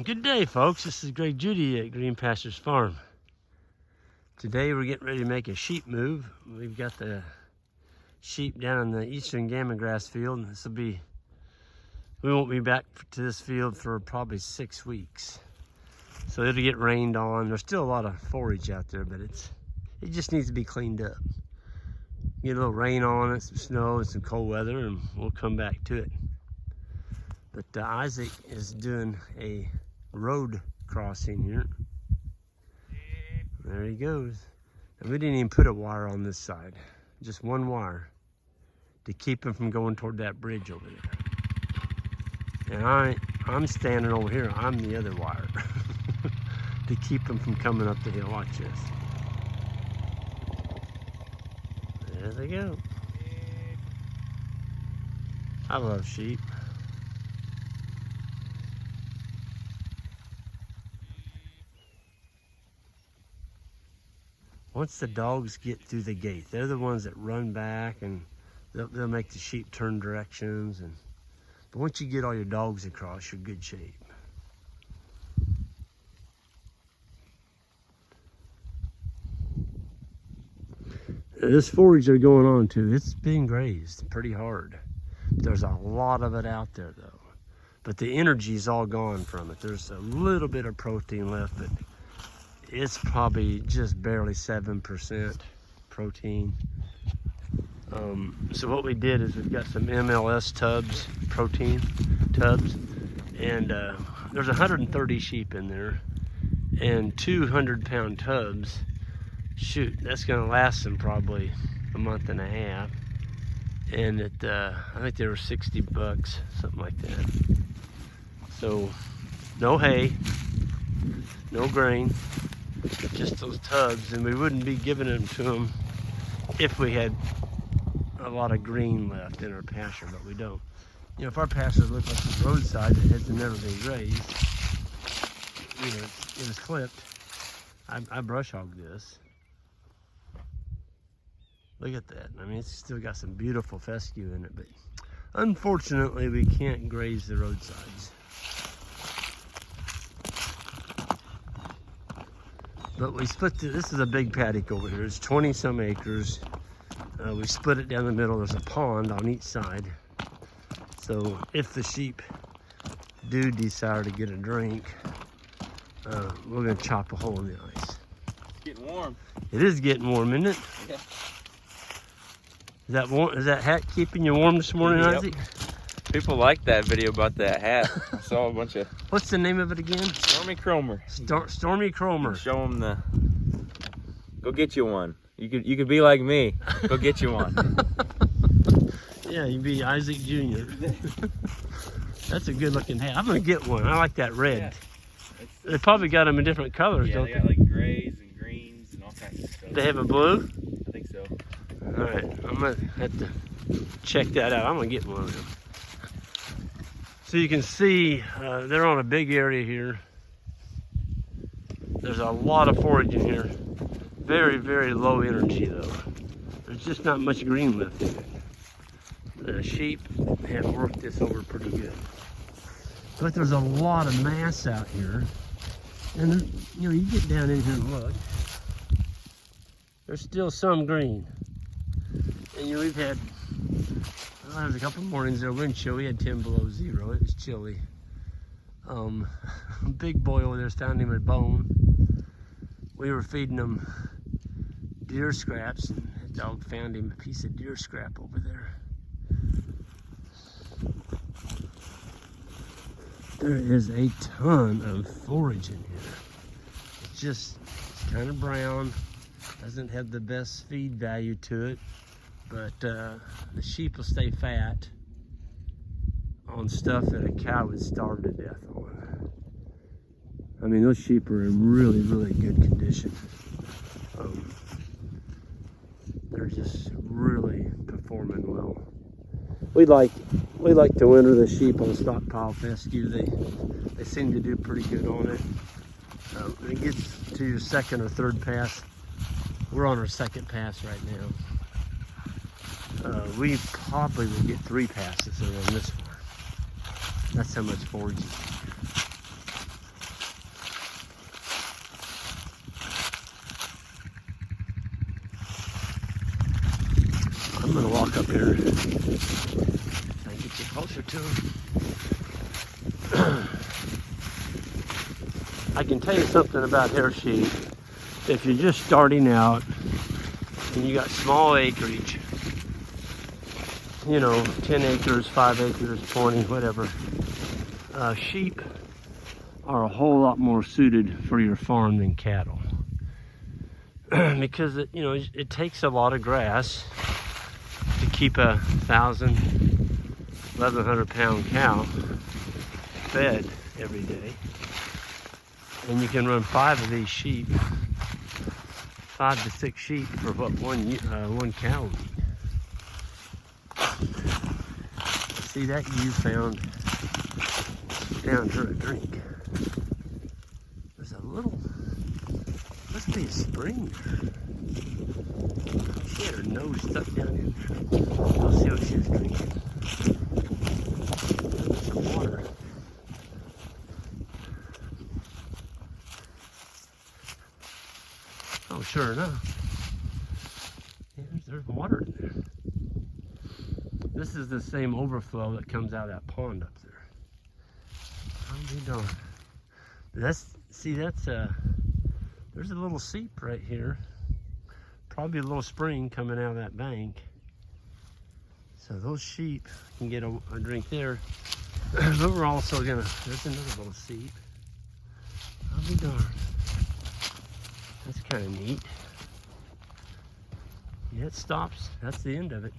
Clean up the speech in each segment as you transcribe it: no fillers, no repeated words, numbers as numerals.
Good day, folks. This is Greg Judy at Green Pastures Farm. Today we're getting ready to make a sheep move. We've got the sheep down in the eastern gammon grass field. We won't be back to this field for probably 6 weeks. So it'll get rained on. There's still a lot of forage out there, but it just needs to be cleaned up. Get a little rain on it, some snow and some cold weather, and we'll come back to it. But Isaac is doing a road crossing here. There he goes. And we didn't even put a wire on this side. Just one wire to keep him from going toward that bridge over there. And I'm standing over here. I'm the other wire to keep him from coming up the hill. Watch this. There they go. I love sheep. Once the dogs get through the gate, they're the ones that run back and they'll make the sheep turn directions. But once you get all your dogs across, you're in good shape. This forage they're going on to, it's being grazed pretty hard. There's a lot of it out there though. But the energy's all gone from it. There's a little bit of protein left, but it's probably just barely 7% protein. So what we did is we've got some MLS tubs, protein tubs, and there's 130 sheep in there, and 200-pound tubs. Shoot, that's gonna last them probably a month and a half. And I think they were $60, something like that. So no hay, no grain, just those tubs, and we wouldn't be giving them to them if we had a lot of green left in our pasture, but we don't. You know, if our pasture looked like the roadside that has never been grazed, you know, it was clipped. I brush hog this. Look at that. I mean, it's still got some beautiful fescue in it, but unfortunately we can't graze the roadsides. But we split this is a big paddock over here. It's 20 some acres. We split it down the middle. There's a pond on each side. So if the sheep do desire to get a drink, we're gonna chop a hole in the ice. It's getting warm. It is getting warm, isn't it? Yeah. Is that warm? Is that hat keeping you warm this morning, Yep. Isaac? People liked that video about that hat. I saw a bunch of What's the name of it again? Stormy Cromer. Stormy Cromer. Show them the. Go get you one. You could be like me. Go get you one. Yeah, you'd be Isaac Jr. That's a good looking hat. I'm gonna get one. I like that red. Yeah. They probably got them in different colors, Yeah, don't they got like grays and greens and all kinds of stuff. they? They have a blue? I think so. All right, I'm gonna have to check that out. I'm gonna get one of them. So you can see they're on a big area here. There's a lot of forage in here. Very, very low energy though. There's just not much green left in it. The sheep have worked this over pretty good. But there's a lot of mass out here. And you know, you get down in here and look. There's still some green. And you know, we've had, well, there was a couple mornings there, wind chill. We had 10 below zero. It was chilly. Big boy over there's found him a bone. We were feeding him deer scraps, and that dog found him a piece of deer scrap over there. There is a ton of forage in here. It's kind of brown, doesn't have the best feed value to it, but the sheep will stay fat on stuff that a cow would starve to death on. I mean, those sheep are in really, really good condition. They're just really performing well. We like to winter the sheep on stockpile fescue. They seem to do pretty good on it. When it gets to your second or third pass, we're on our second pass right now. We probably will get 3 passes around this farm. That's how much forage is. up here. I get you closer to them. I can tell you something about hair sheep. If you're just starting out and you got small acreage, you know, 10 acres, 5 acres, 20, whatever, sheep are a whole lot more suited for your farm than cattle. Because it takes a lot of grass to keep a 1,000, 1,100 pound cow fed every day. And you can run 5 of these sheep, 5 to 6 sheep for what one cow will eat. See that ewe found her a drink. There's a little, must be a spring there. She had her nose stuck down in there. We'll see what she's drinking. Some water. Oh, sure enough. Yeah, there's water in there. This is the same overflow that comes out of that pond up there. I'll be darned. There's a little seep right here. Probably a little spring coming out of that bank. So those sheep can get a drink there. But we're also gonna, there's another little seep. I'll be darned. That's kind of neat. Yeah, it stops. That's the end of it.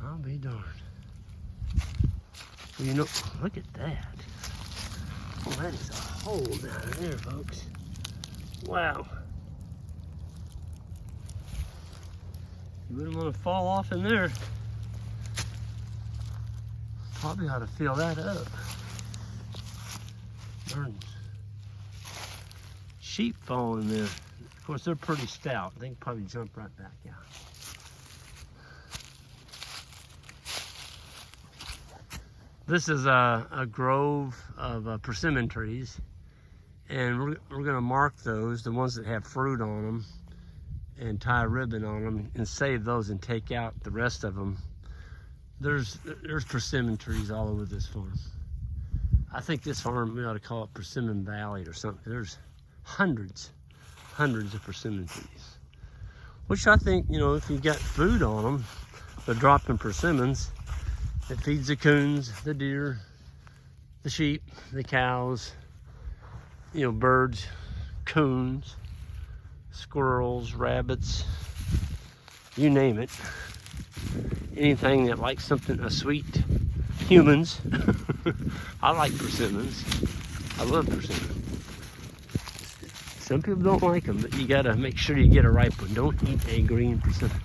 I'll be darned. Well, you know, look at that. Oh, that is a hole down there, folks. Wow. You wouldn't want to fall off in there. Probably ought to fill that up. Darn. Sheep fall in there. Of course, they're pretty stout. They can probably jump right back out. This is a grove of persimmon trees, and we're going to mark those, the ones that have fruit on them, and tie a ribbon on them and save those and take out the rest of them. There's persimmon trees all over this farm. I think this farm, we ought to call it Persimmon Valley or something. There's hundreds of persimmon trees, which I think, you know, if you got food on them, they're dropping persimmons. It feeds the coons, the deer, the sheep, the cows, you know, birds, coons, squirrels, rabbits, you name it. Anything that likes something sweet. Humans. I like persimmons. I love persimmons. Some people don't like them, but you gotta make sure you get a ripe one. Don't eat a green persimmon.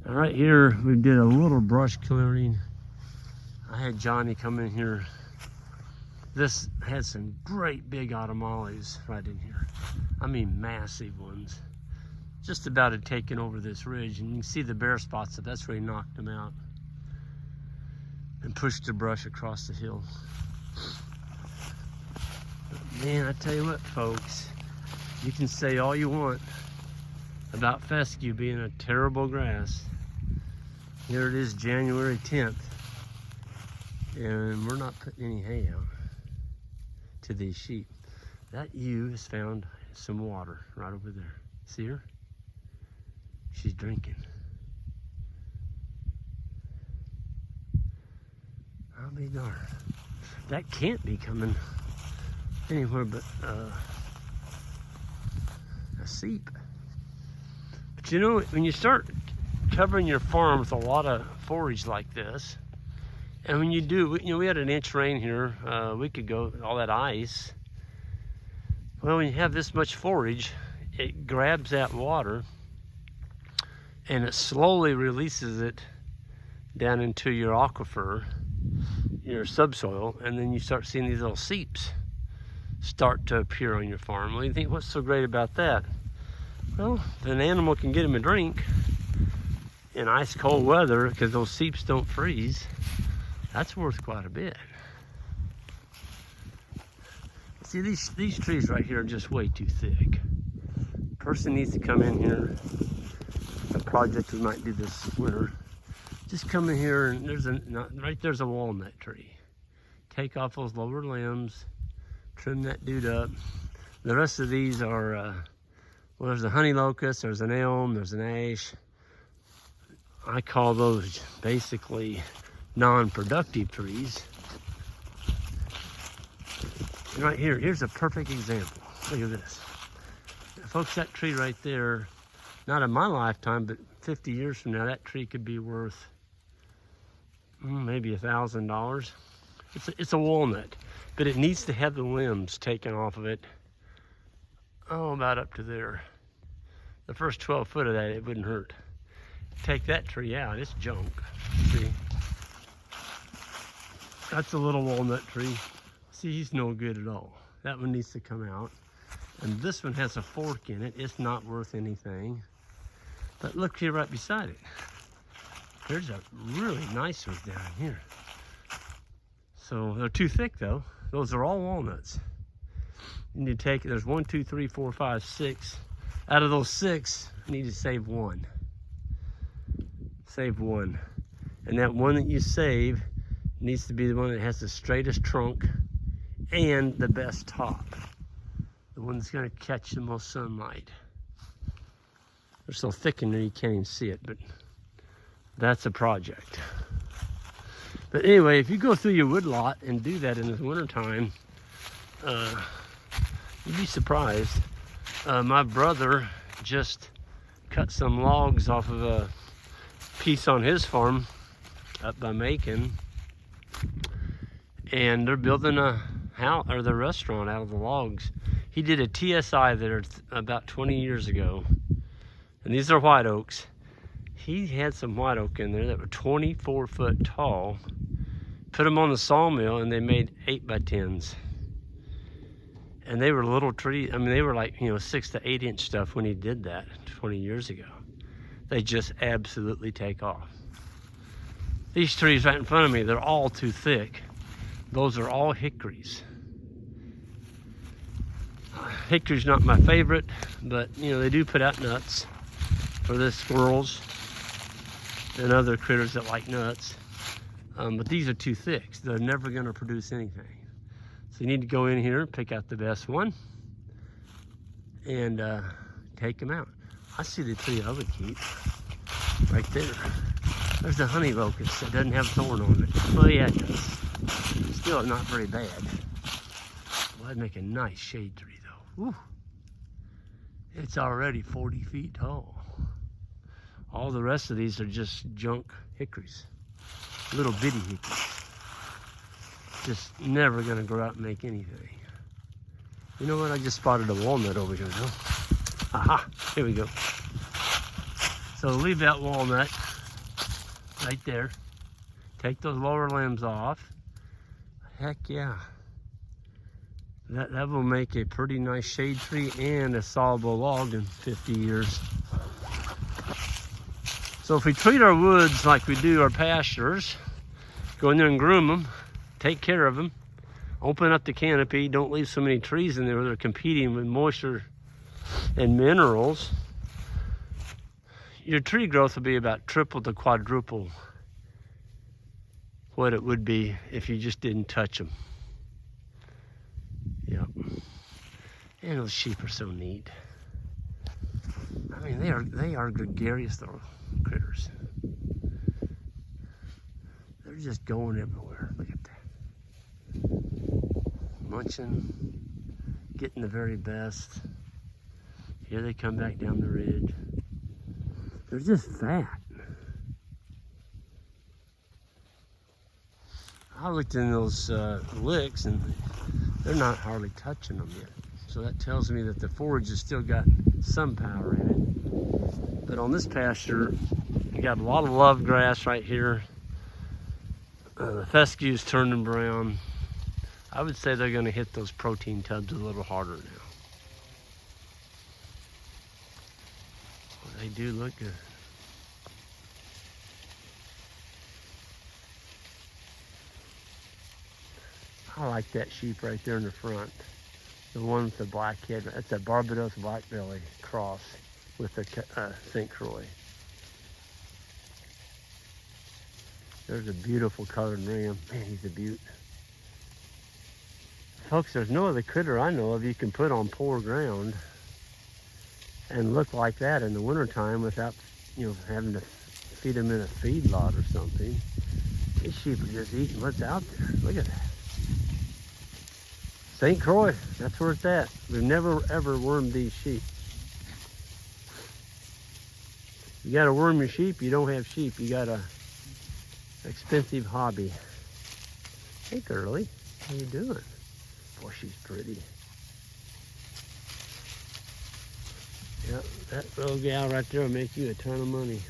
All right, here we did a little brush clearing. I had Johnny come in here. This had some great big autumn olives right in here. I mean, massive ones. Just about had taken over this ridge, and you can see the bare spots. That's where he knocked them out and pushed the brush across the hill. But man, I tell you what, folks, you can say all you want about fescue being a terrible grass. Here it is, January 10th, and we're not putting any hay out to these sheep. That ewe has found some water right over there. See her? She's drinking. I'll be darned. That can't be coming anywhere but a seep. But you know, when you start covering your farm with a lot of forage like this, and when you do, you know, we had an inch rain here a week ago, all that ice. Well, when you have this much forage, it grabs that water and it slowly releases it down into your aquifer, your subsoil, and then you start seeing these little seeps start to appear on your farm. Well, you think, what's so great about that? Well, if an animal can get them a drink in ice cold weather, because those seeps don't freeze, that's worth quite a bit. See, these trees right here are just way too thick. person needs to come in here. A project we might do this winter. Just come in here and right there's a walnut tree. Take off those lower limbs, trim that dude up. The rest of these are, well, there's a honey locust, there's an elm, there's an ash. I call those basically non-productive trees. And right here, here's a perfect example. Look at this. Folks, that tree right there, not in my lifetime, but 50 years from now, that tree could be worth maybe $1,000. It's a walnut, but it needs to have the limbs taken off of it. Oh, about up to there. The first 12 foot of that, it wouldn't hurt. Take that tree out, it's junk. See? That's a little walnut tree. See, he's no good at all. That one needs to come out. And this one has a fork in it. It's not worth anything. But look here right beside it. There's a really nice one down here. So they're too thick though. Those are all walnuts. You need to take, there's 1, 2, 3, 4, 5, 6. Out of those 6, you need to save one. Save one. And that one that you save needs to be the one that has the straightest trunk and the best top. The one that's gonna catch the most sunlight. They're so thick in there you can't even see it, but that's a project. But anyway, if you go through your wood lot and do that in the wintertime, you'd be surprised. My brother just cut some logs off of a piece on his farm up by Macon, and they're building a house or the restaurant out of the logs. He did a TSI there about 20 years ago, and these are white oaks. He had some white oak in there that were 24 foot tall. Put them on the sawmill and they made 8x10s. And they were little trees. I mean, they were like, 6 to 8 inch stuff when he did that 20 years ago. They just absolutely take off. These trees right in front of me, they're all too thick. Those are all hickories. Hickory's not my favorite, but they do put out nuts for the squirrels and other critters that like nuts. But these are too thick. So they're never going to produce anything. So you need to go in here and pick out the best one and take them out. I see the tree I would keep right there. There's the honey locust that doesn't have thorn on it. Well, yeah, it does. Still not very bad. Well, that'd make a nice shade tree though. Woo. It's already 40 feet tall. All the rest of these are just junk hickories. Little bitty hickories. Just never gonna grow out and make anything. You know what? I just spotted a walnut over here though. Aha, here we go. So leave that walnut right there. Take those lower limbs off. Heck yeah. That will make a pretty nice shade tree and a sawable log in 50 years. So if we treat our woods like we do our pastures, go in there and groom them, take care of them, open up the canopy, don't leave so many trees in there where they're competing with moisture and minerals, your tree growth will be about triple to quadruple what it would be if you just didn't touch them. Yep. And those sheep are so neat. I mean, they are gregarious little critters. They're just going everywhere. Look at that. Munching, getting the very best. Here they come back down the ridge. They're just fat. I looked in those licks and they're not hardly touching them yet. So that tells me that the forage has still got some power in it. But on this pasture, you got a lot of love grass right here. The fescue's turning brown. I would say they're gonna hit those protein tubs a little harder now. Well, they do look good. I like that sheep right there in the front. The one with the black head, that's a Barbados blackbelly cross with a St. Croix. There's a beautiful colored ram. Man, he's a beaut. Folks, there's no other critter I know of you can put on poor ground and look like that in the wintertime without, having to feed them in a feedlot or something. These sheep are just eating what's out there. Look at that. St. Croix, that's where it's at. We've never ever wormed these sheep. You gotta worm your sheep, you don't have sheep. You got a expensive hobby. Hey girlie, how you doing? Boy, she's pretty. Yep, that little gal right there will make you a ton of money.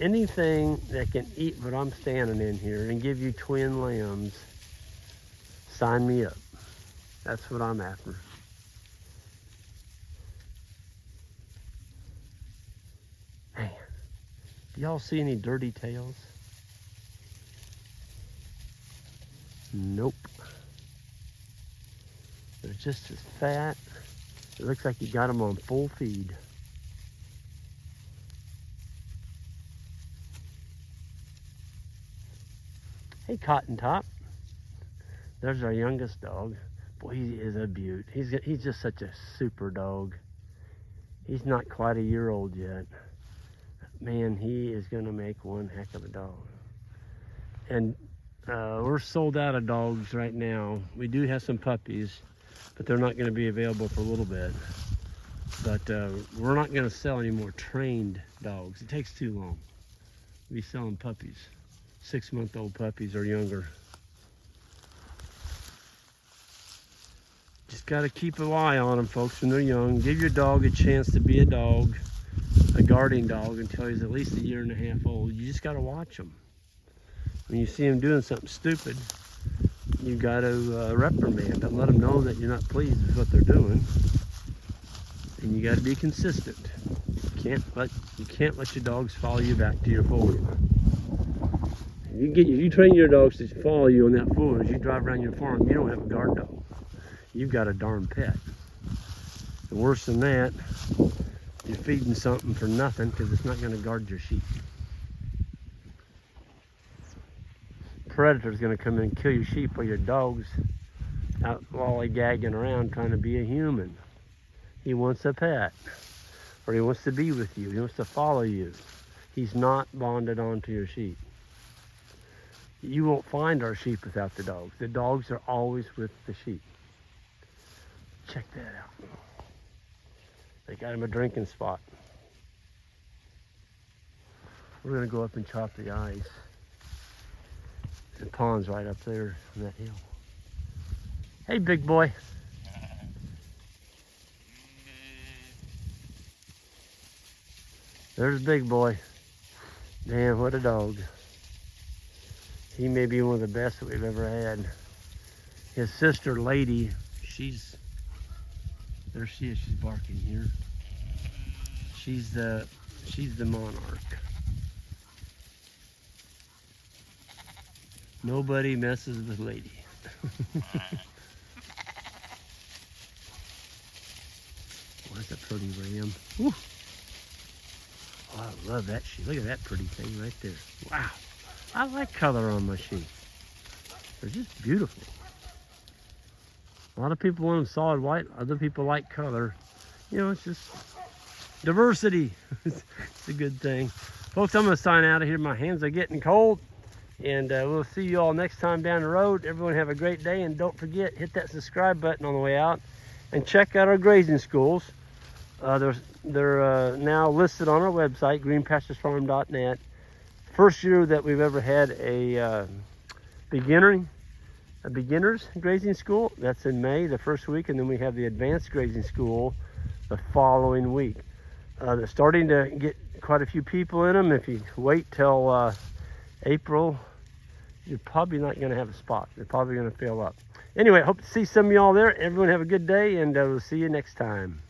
Anything that can eat what I'm standing in here and give you twin lambs, sign me up. That's what I'm after. Man, do y'all see any dirty tails? Nope. They're just as fat. It looks like you got them on full feed. Hey, Cotton Top. There's our youngest dog. Boy, he is a beaut. He's just such a super dog. He's not quite a year old yet. Man, he is gonna make one heck of a dog. And we're sold out of dogs right now. We do have some puppies, but they're not gonna be available for a little bit. But we're not gonna sell any more trained dogs. It takes too long. We'll be selling puppies. 6-month-old puppies or younger. Just got to keep an eye on them, folks, when they're young. Give your dog a chance to be a dog, a guarding dog, until he's at least a year and a half old. You just got to watch him. When you see him doing something stupid, you got to reprimand them. Let them know that you're not pleased with what they're doing. And you got to be consistent. You can't let your dogs follow you back to your fold. If you train your dogs to follow you on that fool as you drive around your farm, you don't have a guard dog. You've got a darn pet. And worse than that, you're feeding something for nothing because it's not going to guard your sheep. Predator's going to come in and kill your sheep while your dog's out lollygagging around trying to be a human. He wants a pet, or he wants to be with you. He wants to follow you. He's not bonded onto your sheep. You won't find our sheep without the dogs. The dogs are always with the sheep. Check that out. They got him a drinking spot. We're gonna go up and chop the ice. The pond's right up there on that hill. Hey, big boy. There's big boy. Man, what a dog. He may be one of the best that we've ever had. His sister, Lady, there she is, she's barking here. She's the monarch. Nobody messes with Lady. Where's that pretty ram? Woo. Oh, I love that sheep. Look at that pretty thing right there. Wow. I like color on my sheep. They're just beautiful. A lot of people want them solid white. Other people like color. It's just diversity. It's a good thing. Folks, I'm going to sign out of here. My hands are getting cold. And we'll see you all next time down the road. Everyone have a great day. And don't forget, hit that subscribe button on the way out. And check out our grazing schools. They're now listed on our website, greenpasturesfarm.net. First year that we've ever had a beginner's grazing school. That's in May, the first week, and then we have the advanced grazing school the following week. They're starting to get quite a few people in them. If you wait till April, you're probably not going to have a spot. They're probably going to fill up. Anyway, hope to see some of y'all there. Everyone have a good day, and we'll see you next time.